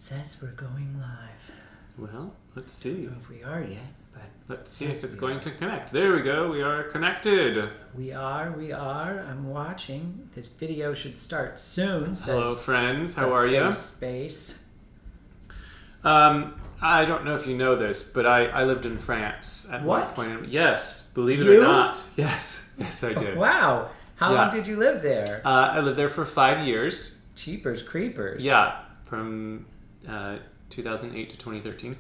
says we're going live. Well, let's I see. don't know if we are yet, but Let's see if it's going to connect. There we go. We are connected. we are. I'm watching. This video should start soon. Hello, Says friends. How the are you? face Space. I don't know if you know this, but I lived in France at What? one point. Yes, believe it You? or not. Yes, I did. Wow. How Yeah. long did you live there? I lived there for 5 years. Cheapers creepers. Yeah, from 2008 to 2013.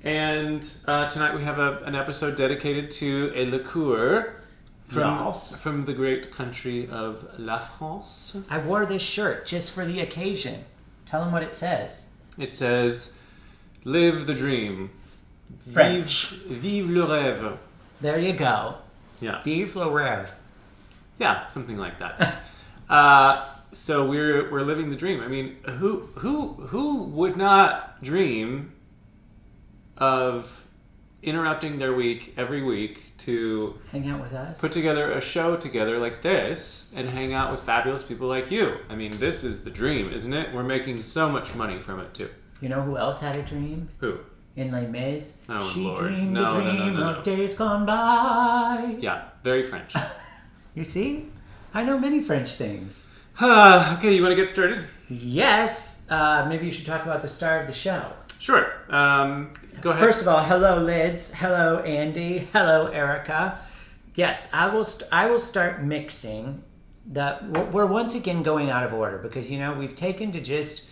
And tonight we have an episode dedicated to a liqueur Yes. from the great country of La France. I wore this shirt just for the occasion. Tell them what it says. It says, "Live the dream. French. Vive le rêve." There you go. Yeah. Vive le rêve. Yeah, something like that. So we're living the dream. I mean, who would not dream of interrupting their week every week to Hang out with us. put together a show together like this and hang out with fabulous people like you? I mean, this is the dream, isn't it? We're making so much money from it too. You know who else had a dream? Who? In Les Mis. Oh, She Lord. dreamed No, a no, dream no, no, no. of days gone by. Yeah, very French. You see? I know many French things. Okay, you want to get started? Yes. Maybe you should talk about the star of the show. Sure. Go ahead. First of all, hello Lids, hello Andy, hello Erica. Yes, I will start mixing. We're once again going out of order because we've taken to just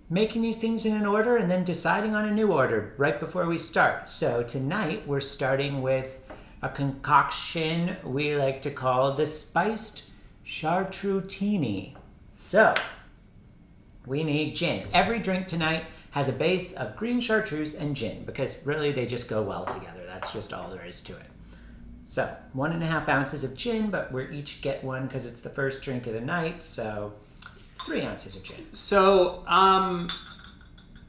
making these things in an order and then deciding on a new order right before we start. So tonight we're starting with a concoction we like to call the spiced Chartreutini. So we need gin. Every drink tonight has a base of green chartreuse and gin because really they just go well together. That's just all there is to it. So 1.5 ounces of gin, but we each get one because it's the first drink of the night. So 3 ounces of gin. So, I'm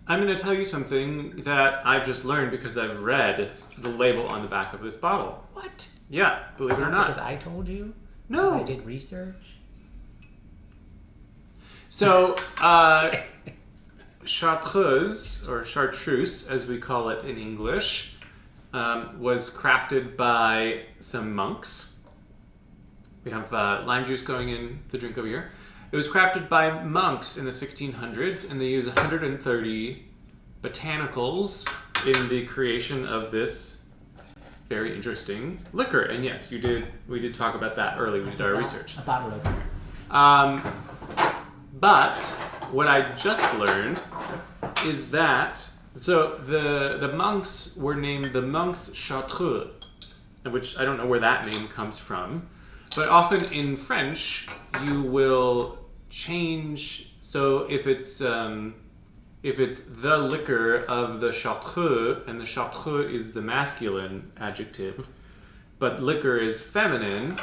going to tell you something that I've just learned because I've read the label on the back of this bottle. What? Yeah, believe it or not. Because I told you? No. Because I did research? So, Chartreuse, or Chartreuse as we call it in English, was crafted by some monks. We have lime juice going in the drink over here. It was crafted by monks in the 1600s, and they use 130 botanicals in the creation of this very interesting liquor. And yes, we did talk about that early. We did our research. A bottle opener. But what I just learned is that the monks were named the monks Chartreux, which I don't know where that name comes from. But often in French, you will change. So if it's the liquor of the Chartreux, and the Chartreux is the masculine adjective, but liquor is feminine,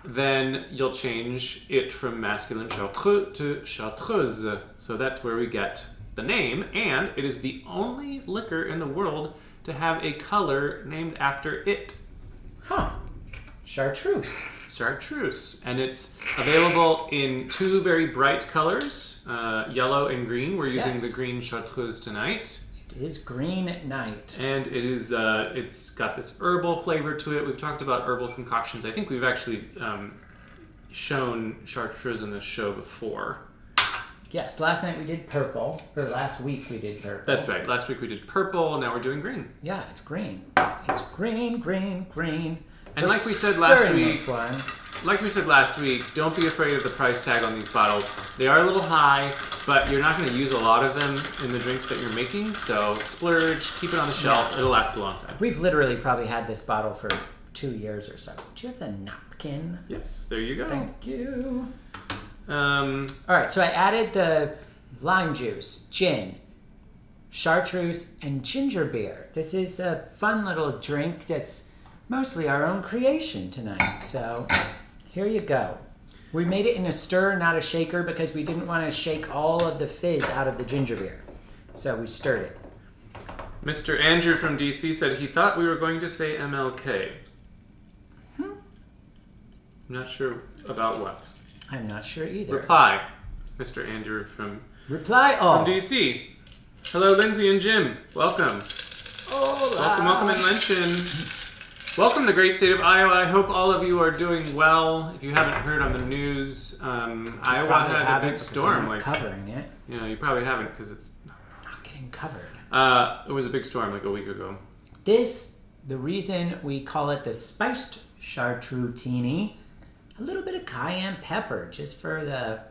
then you'll change it from masculine Chartreux to Chartreuse. So that's where we get the name, and it is the only liquor in the world to have a color named after it. Huh. Chartreuse. Chartreuse, and it's available in 2 very bright colors, yellow and green. We're using Yes. the green Chartreuse tonight, It is green at night. and it is it's got this herbal flavor to it. We've talked about herbal concoctions. I think we've actually shown Chartreuse in this show before. Yes, last night we did purple. Or last week we did purple. That's right. Last week we did purple. Now we're doing green. Yeah, it's green. It's green, green, green. And We're like we said last stirring week, this one. don't be afraid of the price tag on these bottles. They are a little high, but you're not going to use a lot of them in the drinks that you're making. So splurge, keep it on the shelf. Yeah. It'll last a long time. We've literally probably had this bottle for 2 years or so. Do you have the napkin? Yes, there you go. Thank you. Um, All right, so I added the lime juice, gin, chartreuse, and ginger beer. This is a fun little drink that's mostly our own creation tonight. So here you go. We made it in a stir, not a shaker, because we didn't want to shake all of the fizz out of the ginger beer. So we stirred it. Mr. Andrew from DC said he thought we were going to say MLK. I'm not sure about what. I'm not sure either. Reply, Mr. Andrew from Reply all. DC. Hello, Lindsay and Jim. Welcome. Welcome and mention. Welcome to the great state of Iowa. I hope all of you are doing well. If you haven't heard on the news, Iowa had a big storm. Like covering it. Yeah, you probably haven't because it's not getting covered. It was a big storm like a week ago. The reason we call it the spiced Chartreutini, a little bit of cayenne pepper just for the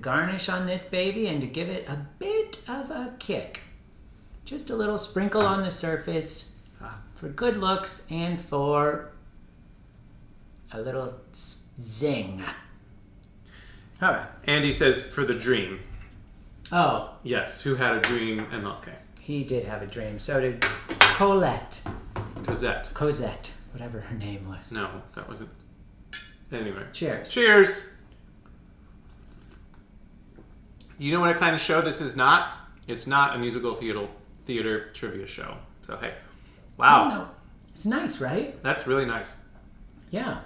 garnish on this baby and to give it a bit of a kick. Just a little sprinkle on the surface for good looks and for a little zing. All right. Andy says for the dream. Oh. Yes, who had a dream and okay. He did have a dream. So did Cosette, whatever her name was. No, that wasn't. Anyway. Cheers. Cheers. You know what kind of show this is not? It's not a musical theater trivia show. So hey, wow. No. It's nice, right? That's really nice. Yeah,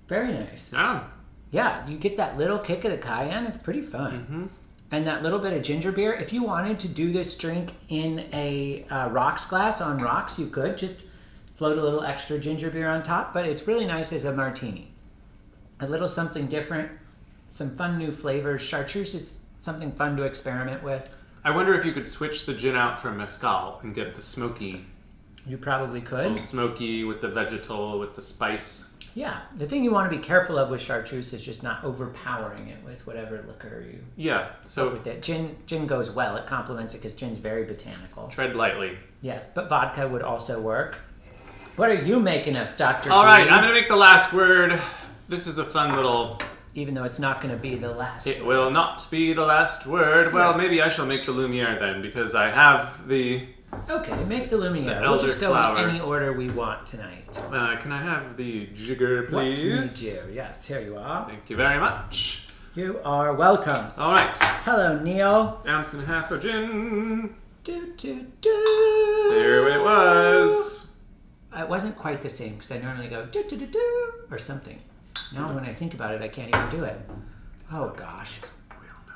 very nice. Yeah. Yeah, you get that little kick of the cayenne. It's pretty fun. Mm-hmm. And that little bit of ginger beer. If you wanted to do this drink in a rocks glass on rocks, you could just float a little extra ginger beer on top. But it's really nice as a martini. A little something different, some fun new flavors. Chartreuse is something fun to experiment with. I wonder if you could switch the gin out for mezcal and get the smoky. You probably could. A little smoky with the vegetal, with the spice. Yeah. The thing you want to be careful of with chartreuse is just not overpowering it with whatever liquor you... Yeah. So with it. Gin goes well. It complements it because gin's very botanical. Tread lightly. Yes, but vodka would also work. What are you making us, Dr. All right, D? I'm going to make the last word. This is a fun little... Even though it's not going to be the last It will not be the last word. Well, maybe I shall make the Lumiere then, because I have the... Okay, make the Lumiere. The We'll just go Elderflower. in any order we want tonight. Can I have the jigger, please? What need you? Yes, here you are. Thank you very much. You are welcome. All right. Hello, Neil. Ounce and a half of gin. Do, do, do. There it was. It wasn't quite the same because I normally go do, do, do, do, or something. Now when I think about it, I can't even do it. Oh, gosh.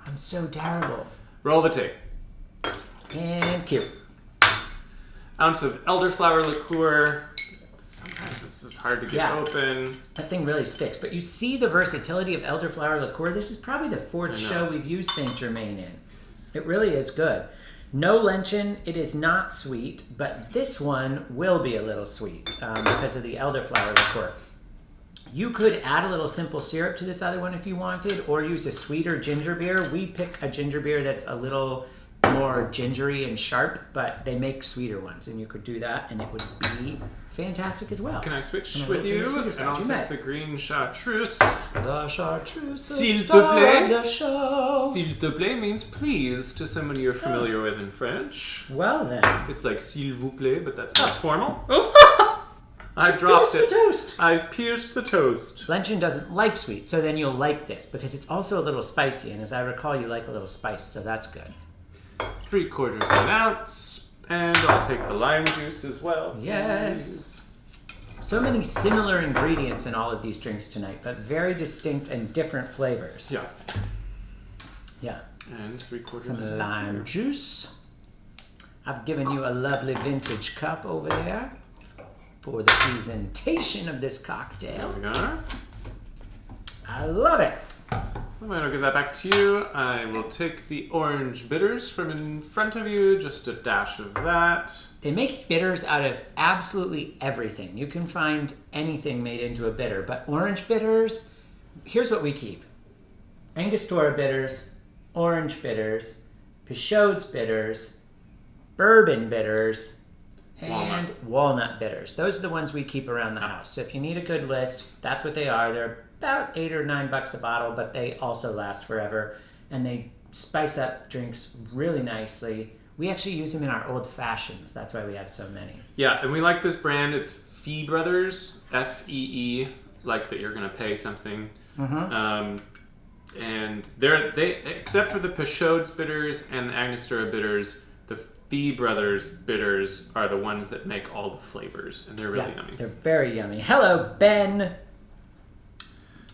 I'm so terrible. Roll the tape. And cue. Ounce of Elderflower Liquor. Sometimes this is hard to get open. That thing really sticks. But you see the versatility of Elderflower Liquor. This is probably the fourth show we've used Saint Germain in. It really is good. No lention. It is not sweet, but this one will be a little sweet because of the Elderflower Liquor. You could add a little simple syrup to this other one if you wanted, or use a sweeter ginger beer. We pick a ginger beer that's a little more gingery and sharp, but they make sweeter ones, and you could do that, and it would be fantastic as well. Can I switch with you? And I'll take the Green Chartreuse. The Chartreuse, S'il te star plaît. of the show. S'il te plaît means please to someone you're familiar with in French. Well then. It's like s'il vous plaît, but that's more formal. Oh! I've dropped Pierce it. the toast. I've pierced the toast. Lention doesn't like sweet, so then you'll like this because it's also a little spicy, and as I recall, you like a little spice, so that's good. 3/4 of an ounce, and I'll take the lime juice as well. Yes. So many similar ingredients in all of these drinks tonight, but very distinct and different flavors. Yeah. Yeah. And 3/4 Some of lime juice. I've given you a lovely vintage cup over there for the presentation of this cocktail. There we go. I love it. I'm going to give that back to you. I will take the orange bitters from in front of you, just a dash of that. They make bitters out of absolutely everything. You can find anything made into a bitter, but orange bitters, here's what we keep. Angostura bitters, orange bitters, Peychaud's bitters, bourbon bitters, and walnut bitters. Those are the ones we keep around the house. So if you need a good list, that's what they are. They're about $8 or $9 a bottle, but they also last forever. And they spice up drinks really nicely. We actually use them in our old fashions. That's why we have so many. Yeah, and we like this brand. It's Fee Brothers, F-E-E, like that you're going to pay something. Mm-hmm. And they except for the Peychaud's bitters and the Angostura bitters, the Fee Brothers bitters are the ones that make all the flavors, and they're really yummy. They're very yummy. Hello, Ben.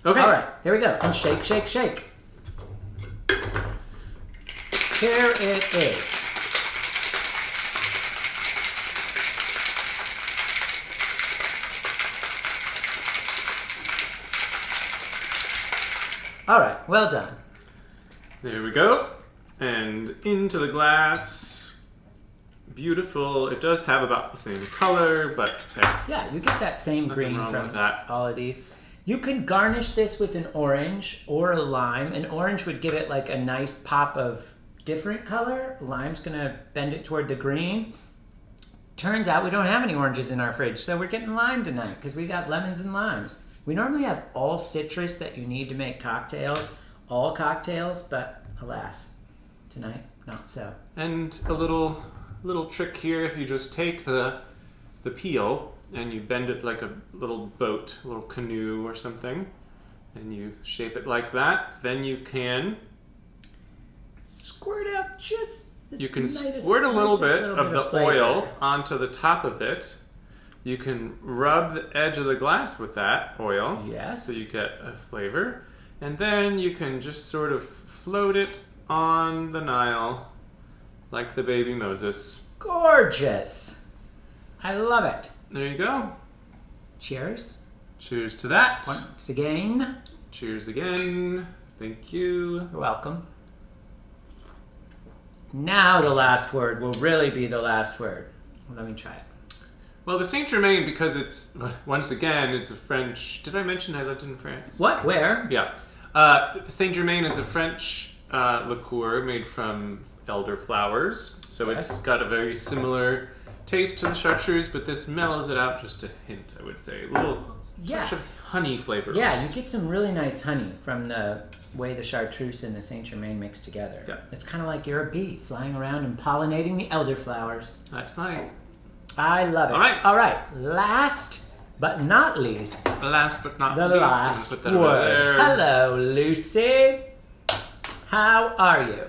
Okay. All right, here we go. And shake, shake, shake. Here it is. All right, well done. There we go. And into the glass. Beautiful. It does have about the same color, but hey, Yeah, you get that same Nothing green wrong from with that. all of these. You can garnish this with an orange or a lime. An orange would give it like a nice pop of different color. Lime's gonna bend it toward the green. Turns out we don't have any oranges in our fridge, so we're getting lime tonight because we got lemons and limes. We normally have all citrus that you need to make cocktails, all cocktails, but alas, tonight, not so. and a little trick here. If you just take the peel and you bend it like a little boat, a little canoe or something, and you shape it like that, then you can Squirt out just the you can nicest- squirt a little nicest bit little of the flavor. oil onto the top of it. You can rub the edge of the glass with that oil, Yes. so you get a flavor, and then you can just sort of float it on the Nile like the baby Moses. Gorgeous. I love it. There you go. Cheers. Cheers to that. Once again, Cheers again. Thank you. you're welcome. Now the last word will really be the last word. Let me try it. Well, the Saint Germain, because it's, once again, it's a French. Did I mention I lived in France? What? Where? Yeah. The Saint Germain is a French liqueur made from elderflowers. So Yes. it's got a very similar taste to the chartreuse, but this mellows it out just a hint, I would say. A little Yeah. touch of honey flavor. Yeah, you get some really nice honey from the way the chartreuse and the Saint Germain mix together. Yeah. It's kind of like you're a bee flying around and pollinating the elderflowers. That's nice. I love it. All right. All right. Last but not least, Last but not the least, I'm last gonna put that over word. there. Hello, Lucy. How are you?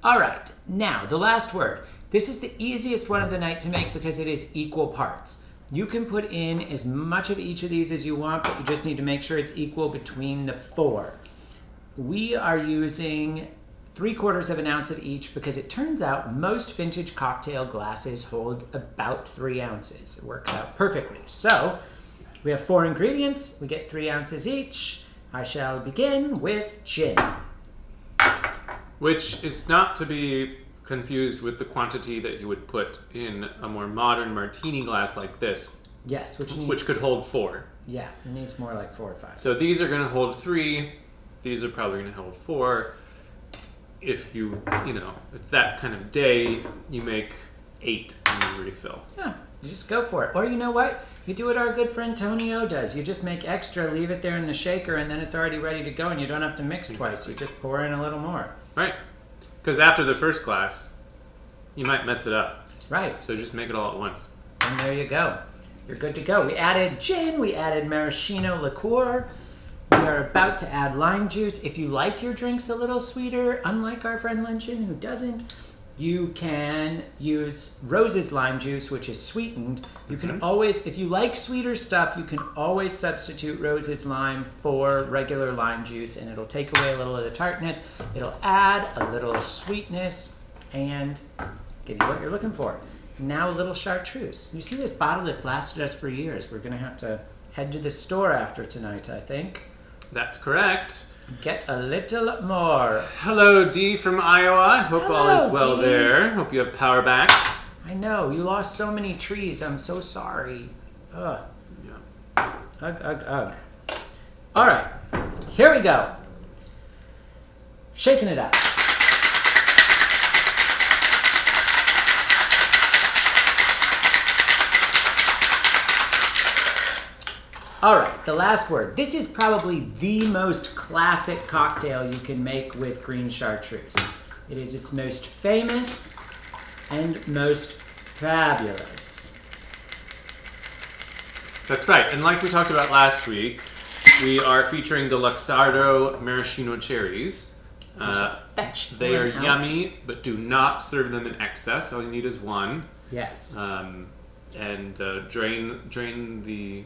All right. Now, the last word. This is the easiest one of the night to make because it is equal parts. You can put in as much of each of these as you want, but you just need to make sure it's equal between the four. We are using 3/4 of an ounce of each because it turns out most vintage cocktail glasses hold about 3 ounces. It works out perfectly. So we have 4 ingredients. We get 3 ounces each. I shall begin with gin. Which is not to be confused with the quantity that you would put in a more modern martini glass like this, Yes, which needs, which could hold 4. yeah, it needs more like 4 or 5. So these are going to hold 3. These are probably going to hold 4. If you know, it's that kind of day, you make 8 and you refill. Yeah, you just go for it. Or you know what? You do what our good friend Tonio does. You just make extra, leave it there in the shaker, and then it's already ready to go, and you don't have to mix twice. You just pour in a little more. Right? Because after the first glass, you might mess it up. Right. So just make it all at once. And there you go. You're good to go. We added gin. We added Maraschino Liquor. We are about to add lime juice. If you like your drinks a little sweeter, unlike our friend Lynchen who doesn't, you can use Rose's lime juice, which is sweetened. You can always, if you like sweeter stuff, you can always substitute Rose's lime for regular lime juice, and it'll take away a little of the tartness. It'll add a little sweetness and give you what you're looking for. Now a little chartreuse. You see this bottle that's lasted us for years. We're going to have to head to the store after tonight, I think. That's correct. Get a little more. Hello, Dee from Iowa. Hope all is Hello, well Dee. there. Hope you have power back. I know, you lost so many trees. I'm so sorry. Ugh. Yeah. Ugh, ugh, ugh. All right, here we go. Shaking it up. All right, the last word. This is probably the most classic cocktail you can make with green chartreuse. It is its most famous and most fabulous. That's right. And like we talked about last week, we are featuring the Luxardo Maraschino cherries. Fetch They are one out. yummy, but do not serve them in excess. All you need is one. Yes. And drain the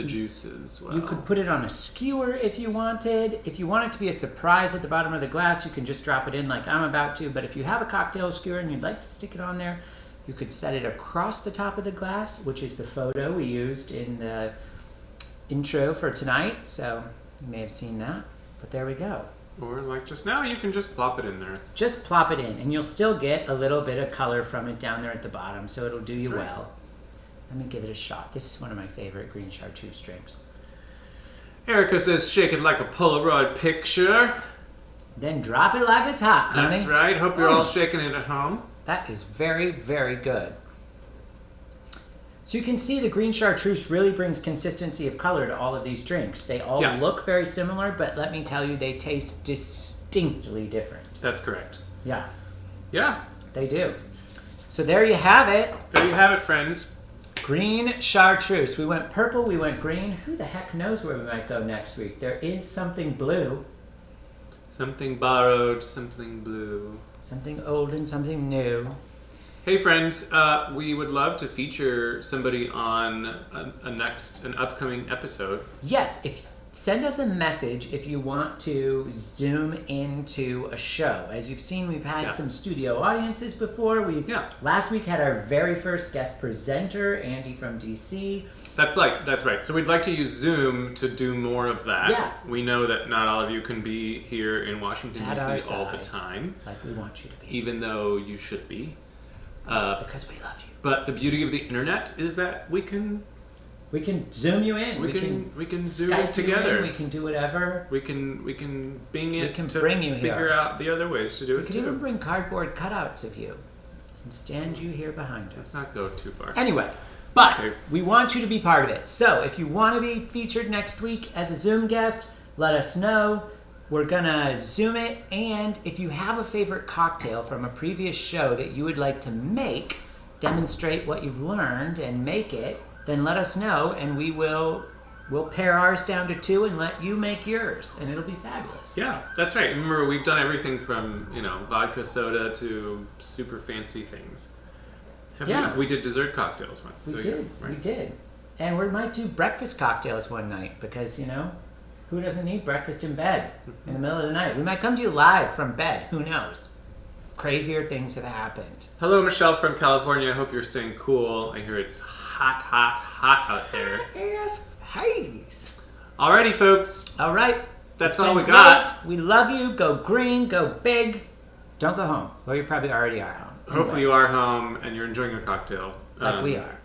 juice as well. You could put it on a skewer if you wanted. If you want it to be a surprise at the bottom of the glass, you can just drop it in like I'm about to. But if you have a cocktail skewer and you'd like to stick it on there, you could set it across the top of the glass, which is the photo we used in the intro for tonight. So you may have seen that. But there we go. Or like just now, you can just plop it in there. Just plop it in, and you'll still get a little bit of color from it down there at the bottom, so it'll do you That's right. well. Let me give it a shot. This is one of my favorite Green Chartreuse drinks. Erica says, shake it like a Polaroid picture. Then drop it like it's hot, honey. That's right. Hope you're all shaking it at home. That is very, very good. So you can see the Green Chartreuse really brings consistency of color to all of these drinks. They all look very similar, but let me tell you, they taste distinctly different. That's correct. Yeah, Yeah. they do. So there you have it. There you have it, friends. Green Chartreuse. We went purple, we went green. Who the heck knows where we might go next week? There is something blue. Something borrowed, something blue. Something old and something new. Hey friends, we would love to feature somebody on an upcoming episode. Yes, send us a message if you want to zoom into a show. As you've seen, we've had some studio audiences before. Last week had our very first guest presenter, Andy from DC. That's right. So we'd like to use Zoom to do more of that. Yeah. We know that not all of you can be here in Washington, At our D.C. all the side, time. like we want you to be. Even though you should be. Yes, because we love you. But the beauty of the internet is that we can zoom you in. we can zoom Skype it together. You in. We can do whatever. We can bing it. We can to bring you here. Figure out the other ways to do We it could too. even bring cardboard cutouts of you and stand you here behind us. Let's not go too far. Anyway, but Okay. we want you to be part of it. So if you want to be featured next week as a Zoom guest, let us know. We're gonna Zoom it, and if you have a favorite cocktail from a previous show that you would like to make, demonstrate what you've learned and make it, then let us know, and we'll pare ours down to 2 and let you make yours, and it'll be fabulous. Yeah, that's right. Remember, we've done everything from vodka soda to super fancy things. We did dessert cocktails once. We so did, right? we did. And we might do breakfast cocktails one night because, who doesn't need breakfast in bed in the middle of the night? We might come to you live from bed. Who knows? Crazier things have happened. Hello, Michelle from California. I hope you're staying cool. I hear it's hot, hot, hot out there. Yes, Hades. Alrighty, folks. All right. That's It's all been we got. great. We love you. Go green. Go big. Don't go home. Well, you probably already are home. Hopefully you are home and you're enjoying a cocktail. Like we are.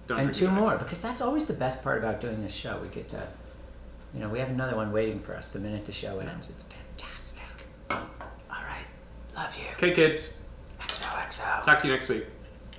Don't And drink 2 it. more, because that's always the best part about doing this show. We get to, we have another one waiting for us the minute the show ends. It's fantastic. All right. Love you. Okay, kids. XOXO. Talk to you next week.